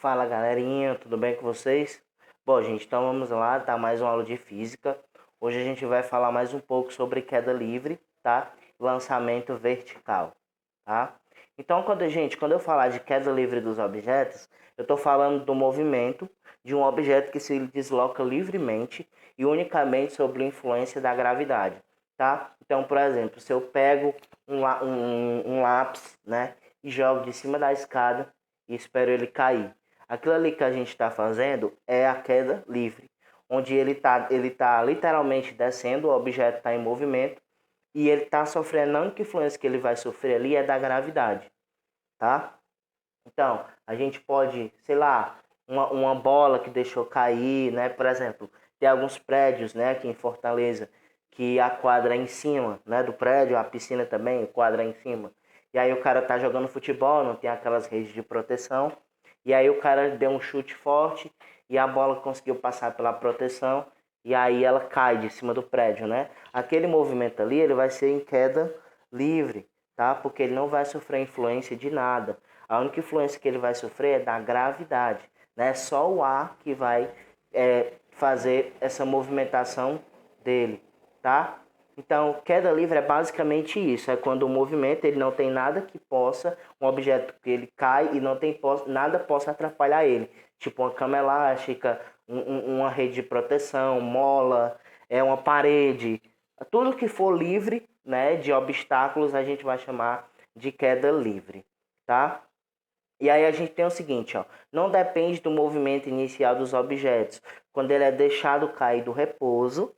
Fala galerinha, tudo bem com vocês? Bom, gente, então vamos lá, tá? Mais uma aula de física. Hoje a gente vai falar mais um pouco sobre queda livre, tá? Lançamento vertical, tá? Então, quando eu falar de queda livre dos objetos, eu estou falando do movimento de um objeto que se desloca livremente e unicamente sob a influência da gravidade, tá? Então, por exemplo, se eu pego um lápis, né, e jogo de cima da escada e espero ele cair. Aquilo ali que a gente está fazendo é a queda livre, onde ele tá literalmente descendo, o objeto está em movimento e ele está sofrendo, a única influência que ele vai sofrer ali é da gravidade, tá? Então, a gente pode, sei lá, uma bola que deixou cair, né? Por exemplo, tem alguns prédios, né, aqui em Fortaleza, que a quadra é em cima, né, do prédio, a piscina também, a quadra é em cima. E aí o cara tá jogando futebol, não tem aquelas redes de proteção. E aí o cara deu um chute forte e a bola conseguiu passar pela proteção e aí ela cai de cima do prédio, né? Aquele movimento ali, ele vai ser em queda livre, tá? Porque ele não vai sofrer influência de nada. A única influência que ele vai sofrer é da gravidade, né? Só o ar que vai fazer essa movimentação dele, tá? Então, queda livre é basicamente isso, é quando o movimento ele não tem nada que possa, um objeto que ele cai e não tem nada possa atrapalhar ele, tipo uma cama elástica, uma rede de proteção, mola, uma parede, tudo que for livre, né, de obstáculos a gente vai chamar de queda livre, tá? E aí a gente tem o seguinte, ó, não depende do movimento inicial dos objetos, quando ele é deixado cair do repouso,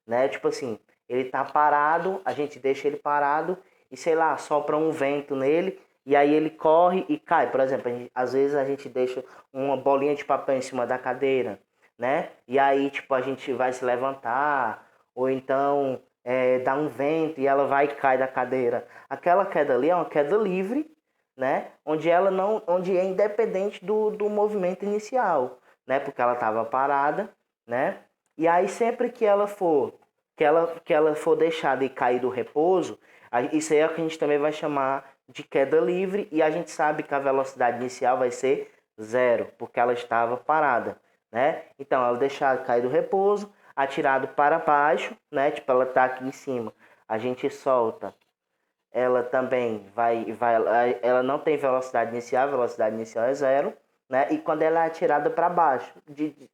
né? Tipo assim, ele tá parado, a gente deixa ele parado e sei lá, sopra um vento nele e aí ele corre e cai. Por exemplo, às vezes a gente deixa uma bolinha de papel em cima da cadeira, né? E aí tipo a gente vai se levantar ou então dá um vento e ela vai e cai da cadeira. Aquela queda ali é uma queda livre, né? Onde ela não, onde é independente do movimento inicial, né? Porque ela estava parada, né? E aí sempre que ela for deixada e cair do repouso, isso aí é o que a gente também vai chamar de queda livre e a gente sabe que a velocidade inicial vai ser zero, porque ela estava parada, né? Então, ela deixar cair do repouso, atirado para baixo, né? Tipo, ela está aqui em cima, a gente solta, ela também ela não tem velocidade inicial, a velocidade inicial é zero, né? E quando ela é atirada para baixo,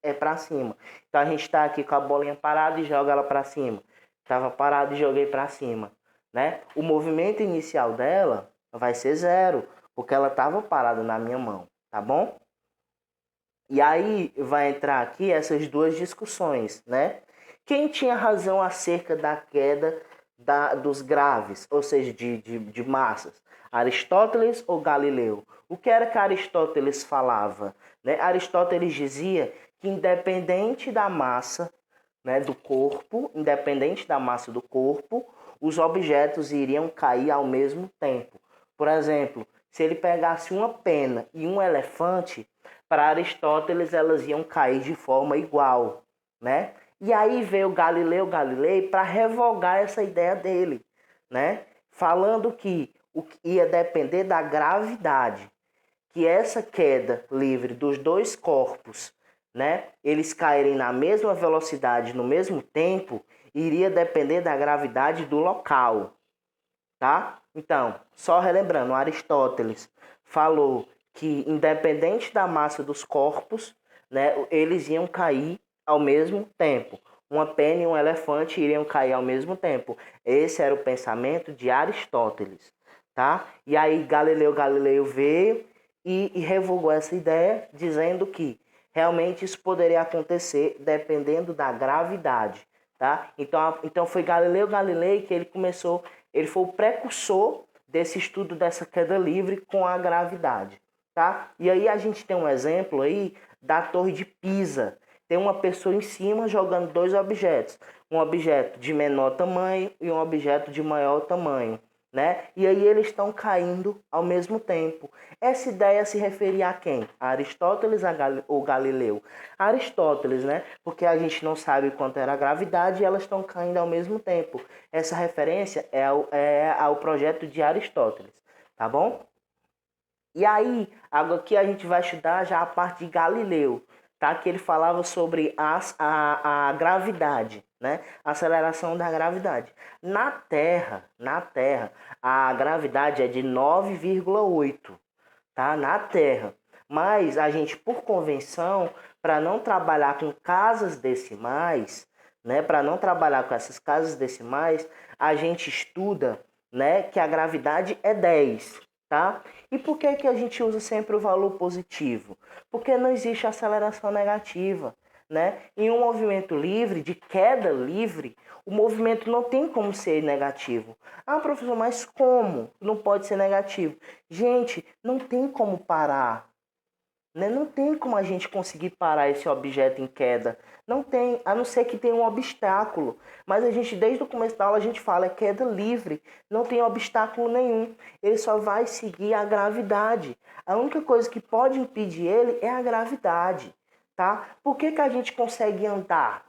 é para cima. Então a gente está aqui com a bolinha parada e joga ela para cima. Estava parado e joguei para cima, né? O movimento inicial dela vai ser zero, porque ela estava parada na minha mão, tá bom? E aí vai entrar aqui essas duas discussões, né? Quem tinha razão acerca da queda dos graves, ou seja, de massas? Aristóteles ou Galileu? O que era que Aristóteles falava? Né? Aristóteles dizia que independente da massa, né, do corpo, independente da massa do corpo, os objetos iriam cair ao mesmo tempo. Por exemplo, se ele pegasse uma pena e um elefante, para Aristóteles elas iam cair de forma igual, né? E aí veio Galileu Galilei para revogar essa ideia dele, né? Falando que o que ia depender da gravidade, que essa queda livre dos dois corpos, né, eles caírem na mesma velocidade no mesmo tempo, iria depender da gravidade do local, tá? Então, só relembrando, Aristóteles falou que independente da massa dos corpos, né, eles iam cair ao mesmo tempo. Uma pena e um elefante iriam cair ao mesmo tempo. Esse era o pensamento de Aristóteles, tá? E aí Galileu Galilei veio e revogou essa ideia, dizendo que realmente isso poderia acontecer dependendo da gravidade, tá? Então foi Galileu Galilei que ele foi o precursor desse estudo dessa queda livre com a gravidade, tá? E aí a gente tem um exemplo aí da Torre de Pisa. Tem uma pessoa em cima jogando dois objetos, um objeto de menor tamanho e um objeto de maior tamanho, né? E aí eles estão caindo ao mesmo tempo. Essa ideia se referia a quem? A Aristóteles ou Galileu? Aristóteles, né? Porque a gente não sabe quanto era a gravidade e elas estão caindo ao mesmo tempo. Essa referência é ao projeto de Aristóteles, tá bom? E aí, aqui a gente vai estudar já a parte de Galileu, tá? Que ele falava sobre a gravidade, né? A aceleração da gravidade. Na Terra, a gravidade é de 9,8, tá? Na Terra. Mas a gente, por convenção, para não trabalhar com casas decimais, né? Para não trabalhar com essas casas decimais, a gente estuda, né, que a gravidade é 10, tá? E por que que a gente usa sempre o valor positivo? Porque não existe aceleração negativa, né? Em um movimento livre, de queda livre, o movimento não tem como ser negativo. Ah, professor, mas como? Não pode ser negativo. Gente, não tem como parar, né? Não tem como a gente conseguir parar esse objeto em queda. Não tem, a não ser que tenha um obstáculo. Mas a gente, desde o começo da aula, a gente fala, é queda livre. Não tem obstáculo nenhum. Ele só vai seguir a gravidade. A única coisa que pode impedir ele é a gravidade, tá? Por que que a gente consegue andar,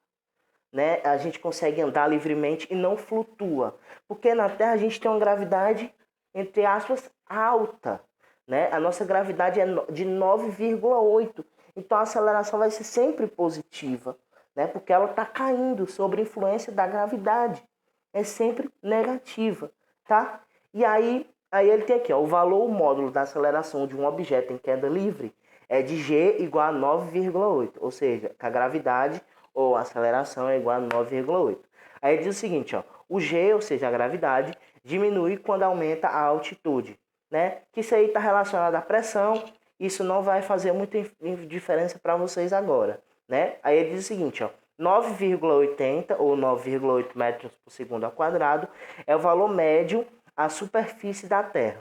né? A gente consegue andar livremente e não flutua? Porque na Terra a gente tem uma gravidade, entre aspas, alta, né? A nossa gravidade é de 9,8. Então a aceleração vai ser sempre positiva, né? Porque ela está caindo sob influência da gravidade. É sempre negativa, tá? E aí ele tem aqui, ó, o valor, o módulo da aceleração de um objeto em queda livre é de g igual a 9,8. Ou seja, que a gravidade ou a aceleração é igual a 9,8. Aí ele diz o seguinte, ó, o g, ou seja, a gravidade, diminui quando aumenta a altitude, né? Que isso aí está relacionado à pressão. Isso não vai fazer muita diferença para vocês agora, né? Aí ele diz o seguinte, ó, 9,80 ou 9,8 metros por segundo ao quadrado é o valor médio à superfície da Terra.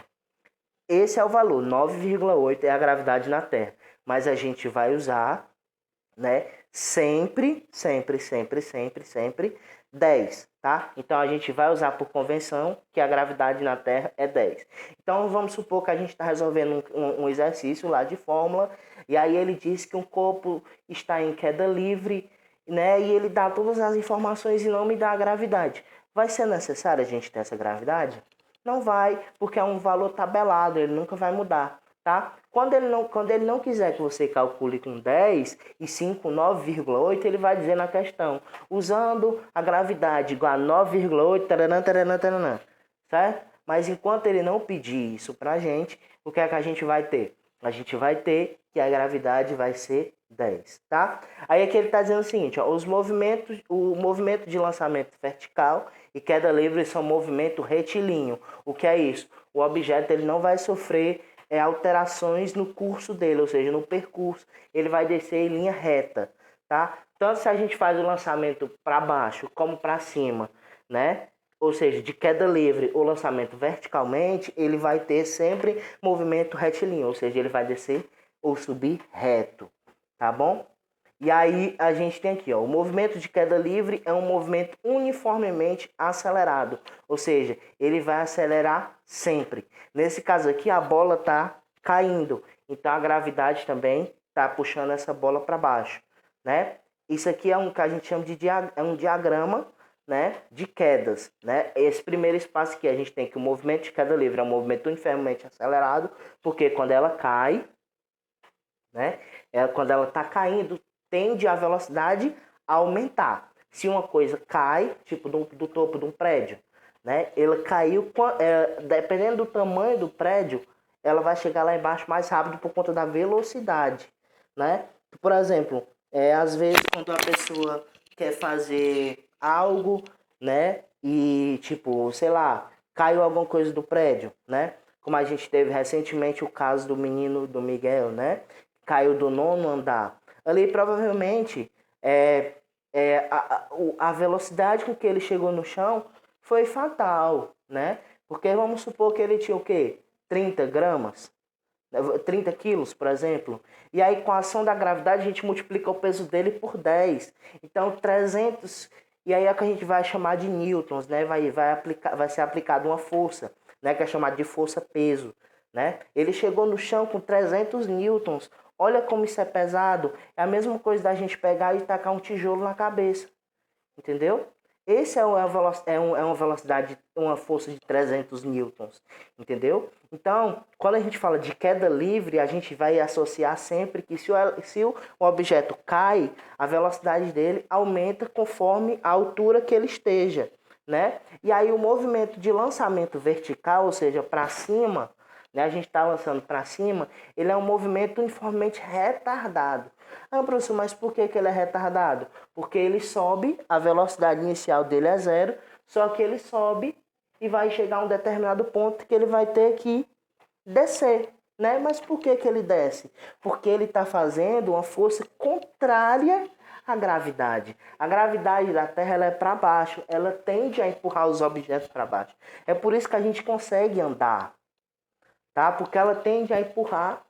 Esse é o valor, 9,8 é a gravidade na Terra. Mas a gente vai usar, né, sempre 10, tá? Então a gente vai usar por convenção que a gravidade na Terra é 10. Então vamos supor que a gente está resolvendo um exercício lá de fórmula, e aí ele diz que um corpo está em queda livre, né? E ele dá todas as informações e não me dá a gravidade. Vai ser necessário a gente ter essa gravidade? Não vai, porque é um valor tabelado, ele nunca vai mudar, tá? Quando ele não quiser que você calcule com 10 e sim com 9,8, ele vai dizer na questão, usando a gravidade igual a 9,8, taranã, taranã, taranã, certo? Mas enquanto ele não pedir isso pra gente, o que é que a gente vai ter? A gente vai ter que a gravidade vai ser 10, tá? Aí aqui ele está dizendo o seguinte, ó, o movimento de lançamento vertical e queda livre são movimento retilíneo. O que é isso? O objeto ele não vai sofrer alterações no curso dele, ou seja, no percurso. Ele vai descer em linha reta, tá? Tanto se a gente faz o lançamento para baixo como para cima, né? Ou seja, de queda livre ou lançamento verticalmente, ele vai ter sempre movimento retilíneo, ou seja, ele vai descer ou subir reto, tá bom? E aí a gente tem aqui, ó, o movimento de queda livre é um movimento uniformemente acelerado, ou seja, ele vai acelerar sempre. Nesse caso aqui a bola está caindo, então a gravidade também está puxando essa bola para baixo, né? Isso aqui é um que a gente chama de um diagrama, né, de quedas, né? Esse primeiro espaço aqui a gente tem que o movimento de queda livre é um movimento uniformemente acelerado, porque quando ela cai, né, quando ela está caindo, tende a velocidade a aumentar. Se uma coisa cai, tipo do topo de um prédio, né, ela caiu, dependendo do tamanho do prédio, ela vai chegar lá embaixo mais rápido por conta da velocidade, né? Por exemplo, às vezes quando a pessoa quer fazer algo, né, e tipo, sei lá, caiu alguma coisa do prédio, né? Como a gente teve recentemente o caso do menino do Miguel, né? Caiu do 9º andar. Ali provavelmente a velocidade com que ele chegou no chão foi fatal, né? Porque vamos supor que ele tinha o quê? 30 gramas, 30 quilos, por exemplo. E aí com a ação da gravidade a gente multiplica o peso dele por 10. Então 300, e aí é o que a gente vai chamar de newtons, né? Vai ser aplicada uma força, né? Que é chamada de força-peso, né? Ele chegou no chão com 300 newtons. Olha como isso é pesado. É a mesma coisa da gente pegar e tacar um tijolo na cabeça. Entendeu? Esse é uma velocidade uma força de 300 newtons, entendeu? Então, quando a gente fala de queda livre, a gente vai associar sempre que se o objeto cai, a velocidade dele aumenta conforme a altura que ele esteja, né? E aí o movimento de lançamento vertical, ou seja, para cima, né? A gente está lançando para cima, ele é um movimento uniformemente retardado. Ah, professor, mas por que ele é retardado? Porque ele sobe, a velocidade inicial dele é zero, só que ele sobe e vai chegar a um determinado ponto que ele vai ter que descer, né? Mas por que ele desce? Porque ele está fazendo uma força contrária à gravidade. A gravidade da Terra ela é para baixo, ela tende a empurrar os objetos para baixo. É por isso que a gente consegue andar, tá? Porque ela tende a empurrar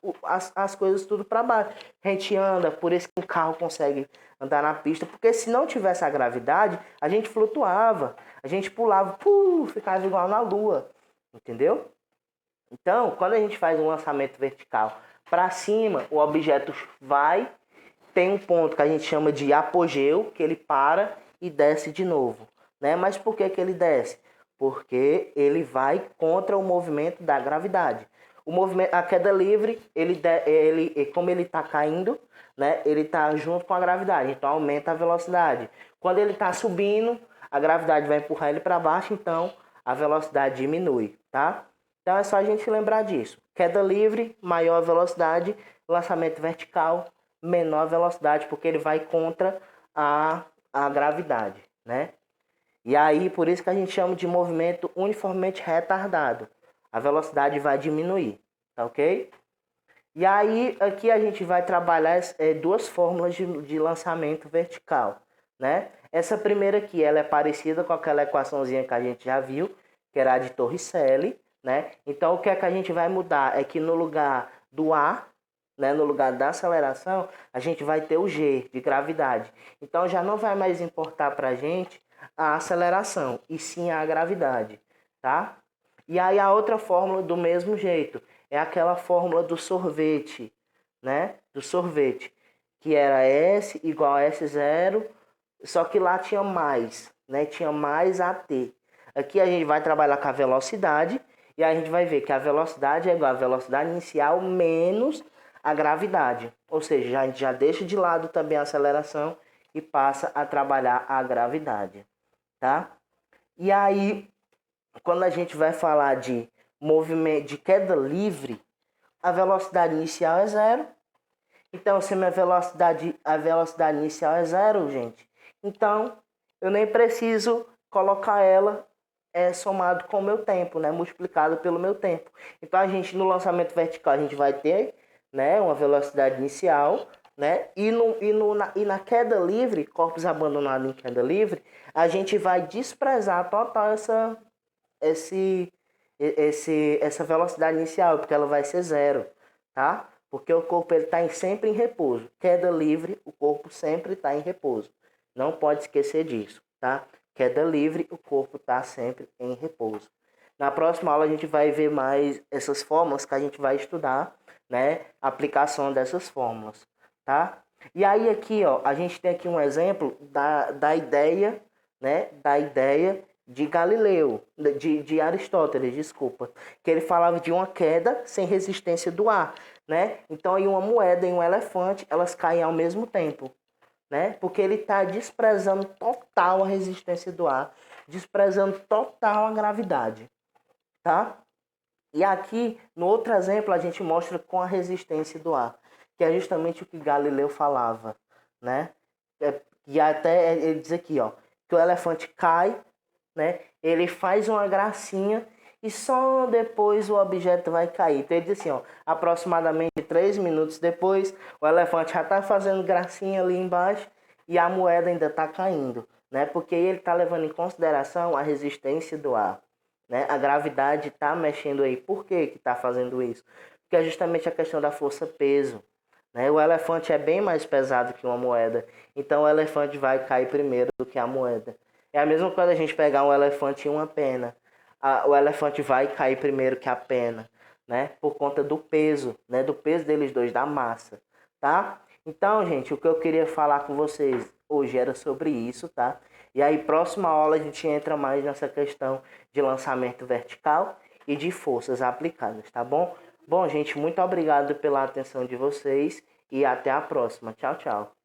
as coisas tudo para baixo. A gente anda, por isso que um carro consegue andar na pista, porque se não tivesse a gravidade, a gente flutuava, a gente pulava, ficava igual na lua, entendeu? Então, quando a gente faz um lançamento vertical para cima, o objeto tem um ponto que a gente chama de apogeu, que ele para e desce de novo, né? Mas por que ele desce? Porque ele vai contra o movimento da gravidade. O movimento, a queda livre, como ele está caindo, né? Ele está junto com a gravidade, então aumenta a velocidade. Quando ele está subindo, a gravidade vai empurrar ele para baixo, então a velocidade diminui, tá? Então é só a gente lembrar disso. Queda livre, maior velocidade. Lançamento vertical, menor velocidade, porque ele vai contra a gravidade, né? E aí, por isso que a gente chama de movimento uniformemente retardado. A velocidade vai diminuir, tá ok? E aí, aqui a gente vai trabalhar duas fórmulas de lançamento vertical, né? Essa primeira aqui, ela é parecida com aquela equaçãozinha que a gente já viu, que era a de Torricelli, né? Então, o que é que a gente vai mudar? É que no lugar do A, né, no lugar da aceleração, a gente vai ter o G, de gravidade. Então, já não vai mais importar para a gente a aceleração, e sim a gravidade, tá? E aí, a outra fórmula do mesmo jeito, é aquela fórmula do sorvete, né? Do sorvete, que era S igual a S0, só que lá tinha mais, né? Tinha mais AT. Aqui a gente vai trabalhar com a velocidade, e a gente vai ver que a velocidade é igual a velocidade inicial menos a gravidade. Ou seja, a gente já deixa de lado também a aceleração e passa a trabalhar a gravidade, tá? E aí, quando a gente vai falar de movimento de queda livre, a velocidade inicial é zero. Então, se a velocidade inicial é zero, gente, então eu nem preciso colocar ela somado com o meu tempo, né? Multiplicado pelo meu tempo. Então, a gente no lançamento vertical a gente vai ter, né, uma velocidade inicial, né? E na queda livre, corpos abandonados em queda livre, a gente vai desprezar total essa velocidade inicial, porque ela vai ser zero, tá? Porque o corpo ele está sempre em repouso. Queda livre, o corpo sempre está em repouso. Não pode esquecer disso, tá? Queda livre, o corpo está sempre em repouso. Na próxima aula a gente vai ver mais essas fórmulas que a gente vai estudar, né? A aplicação dessas fórmulas, tá? E aí aqui, ó, a gente tem aqui um exemplo da ideia, né? Da ideia de Galileu, de Aristóteles, desculpa, que ele falava de uma queda sem resistência do ar, né? Então aí uma moeda e um elefante, elas caem ao mesmo tempo, né? Porque ele está desprezando total a resistência do ar, desprezando total a gravidade, tá? E aqui, no outro exemplo, a gente mostra com a resistência do ar, que é justamente o que Galileu falava, né? E até ele diz aqui, ó, que o elefante cai, né? Ele faz uma gracinha e só depois o objeto vai cair. Então ele diz assim, ó, aproximadamente 3 minutos depois, o elefante já está fazendo gracinha ali embaixo e a moeda ainda está caindo, né? Porque ele está levando em consideração a resistência do ar, né? A gravidade está mexendo aí. Por que está fazendo isso? Porque é justamente a questão da força-peso, né? O elefante é bem mais pesado que uma moeda, então o elefante vai cair primeiro do que a moeda. É a mesma coisa a gente pegar um elefante e uma pena. O elefante vai cair primeiro que a pena, né? Por conta do peso, né? Do peso deles dois, da massa, tá? Então, gente, o que eu queria falar com vocês hoje era sobre isso, tá? E aí, próxima aula, a gente entra mais nessa questão de lançamento vertical e de forças aplicadas, tá bom? Bom, gente, muito obrigado pela atenção de vocês e até a próxima. Tchau, tchau.